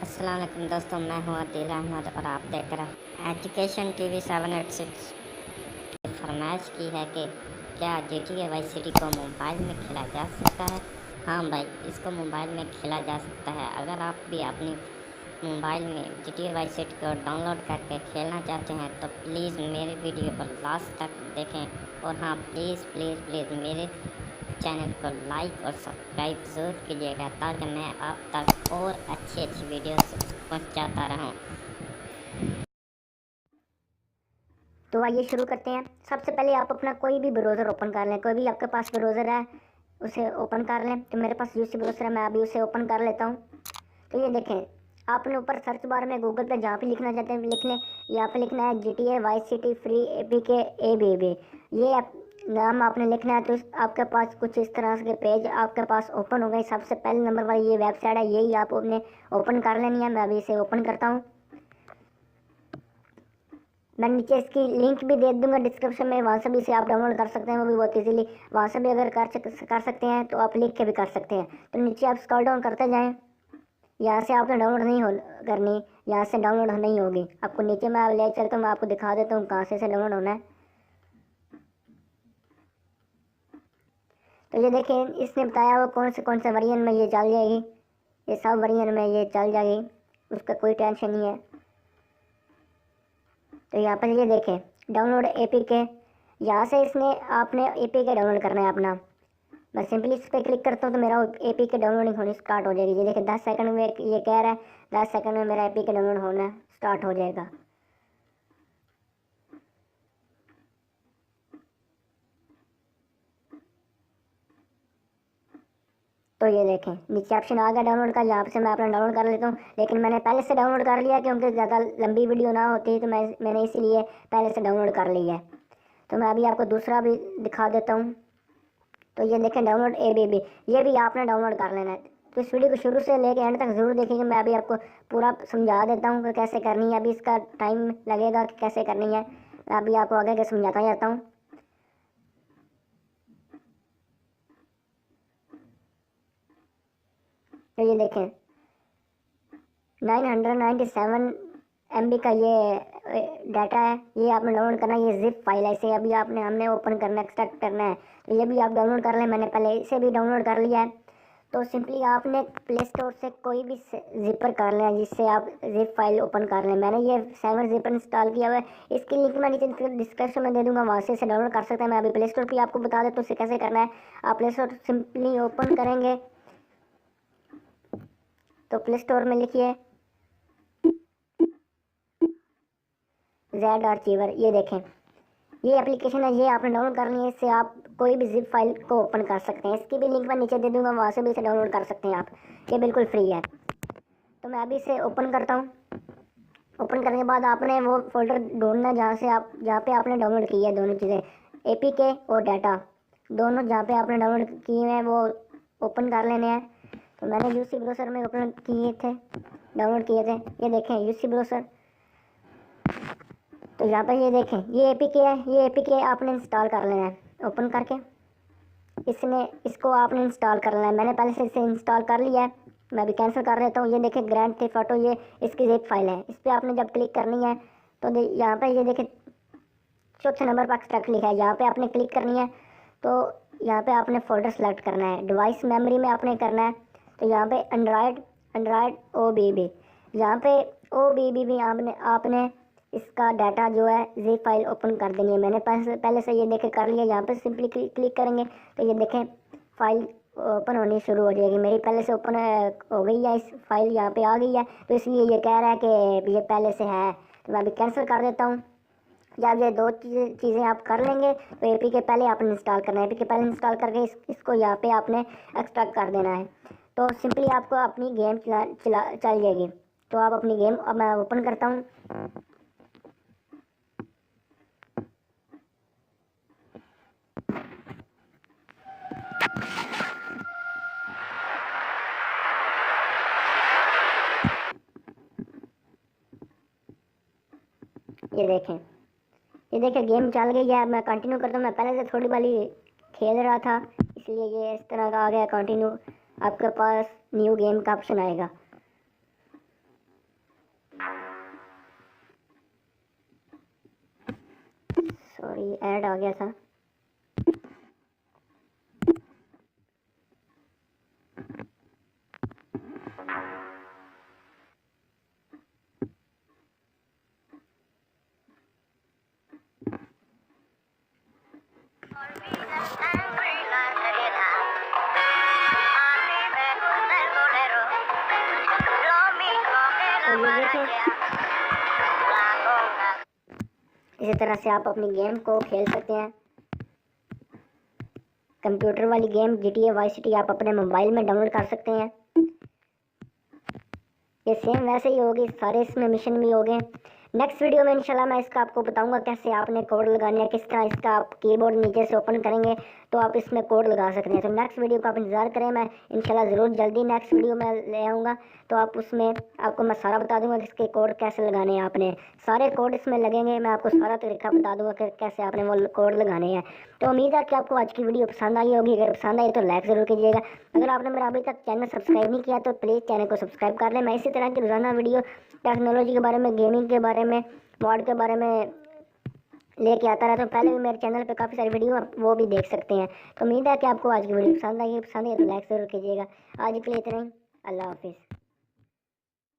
अस्सलाम वालेकुम दोस्तों, मैं हूँ अदील अहमद और आप देख रहे हैं एजुकेशन टीवी 786। फरमाइश की है कि क्या GTA वाई सिटी को मोबाइल में खेला जा सकता है। हाँ भाई, इसको मोबाइल में खेला जा सकता है। अगर आप भी अपनी मोबाइल में GTA वाई सिटी को डाउनलोड करके खेलना चाहते हैं तो प्लीज़ मेरे वीडियो को लास्ट तक देखें। और हाँ, प्लीज़ प्लीज़ प्लीज़ मेरे चैनल को लाइक और सब्सक्राइब ज़रूर कीजिएगा ताकि मैं आप तक और अच्छी अच्छी वीडियोस पहुंचाता रहूं। तो आइए शुरू करते हैं। सबसे पहले आप अपना कोई भी ब्राउज़र ओपन कर लें। कोई भी आपके पास ब्राउज़र है उसे ओपन कर लें। तो मेरे पास यूसी ब्राउज़र है, मैं अभी उसे ओपन कर लेता हूँ। तो ये देखें, आपने ऊपर सर्च बार में गूगल पे जहाँ पे लिखना चाहते हैं लिख लें। यहाँ पे लिखना है GTA Vice City free APK ABB। ये नाम आपने लिखना है। तो आपके पास कुछ इस तरह के पेज आपके पास ओपन हो गए। सबसे पहले नंबर वाली ये वेबसाइट है, यही आप अपने ओपन कर लेनी है। मैं अभी इसे ओपन करता हूँ। मैं नीचे इसकी लिंक भी दे दूंगा डिस्क्रिप्शन में, वहाँ से भी इसे आप डाउनलोड कर सकते हैं, वो भी बहुत इजीली। वहाँ से भी अगर कर सकते हैं तो आप लिख के भी कर सकते हैं। तो नीचे आप स्क्रॉल डाउन करते जाएँ। यहाँ से आपने डाउनलोड नहीं हो करनी, यहाँ से डाउनलोड नहीं होगी। आपको नीचे मैं ले चलता हूँ, मैं आपको दिखा देता हूँ कहाँ से इसे डाउनलोड होना है। तो ये देखिए, इसने बताया वो कौन से वर्जन में ये चल जाएगी। ये सब वर्जन में ये चल जाएगी, उसका कोई टेंशन नहीं है। तो यहाँ पर ये देखें, डाउनलोड APK। यहाँ से इसने आपने APK डाउनलोड करना है अपना। मैं सिंपली इस पर क्लिक करता हूँ तो मेरा APK डाउनलोडिंग होनी स्टार्ट हो जाएगी। ये देखिए 10 सेकंड में ये कह रहा है 10 सेकंड में मेरा APK डाउनलोड होना स्टार्ट हो जाएगा। तो ये देखें, नीचे ऑप्शन आ गया डाउनलोड का, यहाँ से मैं अपना डाउनलोड कर लेता हूँ। लेकिन मैंने पहले से डाउनलोड कर लिया क्योंकि ज़्यादा लंबी वीडियो ना होती, तो मैंने इसीलिए पहले से डाउनलोड कर लिया है। तो मैं अभी आपको दूसरा भी दिखा देता हूँ। तो ये देखें, डाउनलोड ABB, ये भी आपने डाउनलोड कर लेना है। तो इस वीडियो को शुरू से लेकर एंड तक ज़रूर देखेंगे। मैं अभी आपको पूरा समझा देता हूँ कि कैसे करनी है। अभी इसका टाइम लगेगा कि कैसे करनी है, मैं अभी आपको आगे के समझाता जाता हूँ। तो ये देखें, 997 MB का ये डाटा है, ये आपने डाउनलोड करना है। ये जिप फाइल है, इसे अभी हमने ओपन करना है, एक्सट्रैक्ट करना है। तो ये भी आप डाउनलोड कर लें, मैंने पहले इसे भी डाउनलोड कर लिया है। तो सिंपली आपने प्ले स्टोर से कोई भी जिपर कर लें जिससे आप जिप फाइल ओपन कर लें। मैंने ये 7 जिपर इंस्टॉल किया हुआ है, इसकी लिंक मैं नीचे डिस्क्रिप्शन में दे दूंगा, वहाँ से इसे डाउनलोड कर सकते हैं। मैं अभी प्ले स्टोर पर आपको बता देता हूँ इसे कैसे करना है। आप प्ले स्टोर सिंपली ओपन करेंगे तो प्ले स्टोर में लिखिए जेड आर्चीवर। ये देखें, ये एप्लीकेशन है, ये आपने डाउनलोड करनी है। इससे आप कोई भी जिप फाइल को ओपन कर सकते हैं। इसकी भी लिंक मैं नीचे दे दूंगा, वहाँ से भी इसे डाउनलोड कर सकते हैं आप। ये बिल्कुल फ्री है। तो मैं अभी इसे ओपन करता हूँ। ओपन करने के बाद आपने वो फोल्डर ढूंढना जहाँ पे आपने डाउनलोड की है दोनों चीज़ें, APK और डाटा, दोनों जहाँ पे आपने डाउनलोड किए हैं वो ओपन कर लेने हैं। तो मैंने यूसी ब्राउज़र में ओपन किए थे, डाउनलोड किए थे। ये देखें यूसी ब्राउज़र। तो यहाँ पर ये देखें, ये APK है, ये APK आपने इंस्टॉल कर लेना है। ओपन करके इसको आपने इंस्टॉल कर लेना है। मैंने पहले से इसे इंस्टॉल कर लिया है, मैं अभी कैंसिल कर देता हूँ। ये देखें, ग्रैंड थेफ्ट ऑटो, ये इसकी जिप फाइल है। इस पर आपने जब क्लिक करनी है तो यहाँ पर ये देखें चौथे नंबर पर एक्सट्रैक्ट लिखा है, यहाँ पे आपने क्लिक करनी है। तो यहाँ पे आपने फोल्डर सेलेक्ट करना है, डिवाइस मेमोरी में आपने करना है। तो यहाँ पे एंड्रॉयड OBB, यहाँ पे OBB भी आपने इसका डाटा जो है जिप फाइल ओपन कर देनी है। मैंने पहले से ये देखे कर लिया। यहाँ पे सिंपली क्लिक करेंगे तो ये देखें फाइल ओपन होनी शुरू हो जाएगी। मेरी पहले से ओपन हो गई है, इस फाइल यहाँ पे आ गई है, तो इसलिए ये कह रहा है कि ये पहले से है। तो मैं अभी कैंसिल कर देता हूँ। जब ये दो चीज़ें आप कर लेंगे तो APK पहले आपने इंस्टॉल करना है। APK पहले इंस्टॉल करके इसको यहाँ पे आपने एक्सट्रैक्ट कर देना है। तो सिंपली आपको अपनी गेम चल जाएगी। तो आप अपनी गेम, अब मैं ओपन करता हूँ। ये देखें गेम चल गई है। मैं कंटिन्यू करता हूँ। मैं पहले से थोड़ी वाली खेल रहा था, इसलिए ये इस तरह का आ गया कंटिन्यू। आपके पास न्यू गेम का ऑप्शन आएगा। सॉरी ऐड आ गया था। तो ये देखें, इसी तरह से आप अपनी गेम को खेल सकते हैं। कंप्यूटर वाली गेम GTA वाई सिटी आप अपने मोबाइल में डाउनलोड कर सकते हैं। ये सेम वैसे ही होगी, सारे इसमें मिशन भी हो गए। नेक्स्ट वीडियो में इंशाल्लाह मैं इसका आपको बताऊंगा कैसे आपने कोड लगाना है, किस तरह इसका आप कीबोर्ड नीचे से ओपन करेंगे तो आप इसमें कोड लगा सकते हैं। तो नेक्स्ट वीडियो का आप इंतज़ार करें, मैं इंशाल्लाह ज़रूर जल्दी नेक्स्ट वीडियो में ले आऊँगा। तो आप उसमें आपको मैं सारा बता दूंगा कि इसके कोड कैसे लगाने हैं। आपने सारे कोड इसमें लगेंगे, मैं आपको सारा तरीका बता दूंगा कि कैसे आपने वो कोड लगाने हैं। तो उम्मीद है कि आपको आज की वीडियो पसंद आई होगी। अगर पसंद आई तो लाइक ज़रूर कीजिएगा। अगर आपने मेरा अभी तक चैनल सब्सक्राइब नहीं किया तो प्लीज़ चैनल को सब्सक्राइब कर लें। मैं इसी तरह की रोज़ाना वीडियो टेक्नोलॉजी के बारे में, गेमिंग के बारे में, मॉड के बारे में लेके आता रहता हूँ। पहले भी मेरे चैनल पे काफ़ी सारी वीडियो आप वो भी देख सकते हैं। तो उम्मीद है कि आपको आज की वीडियो पसंद आई है तो लाइक ज़रूर कीजिएगा। आज के लिए इतना ही, अल्लाह हाफिज़।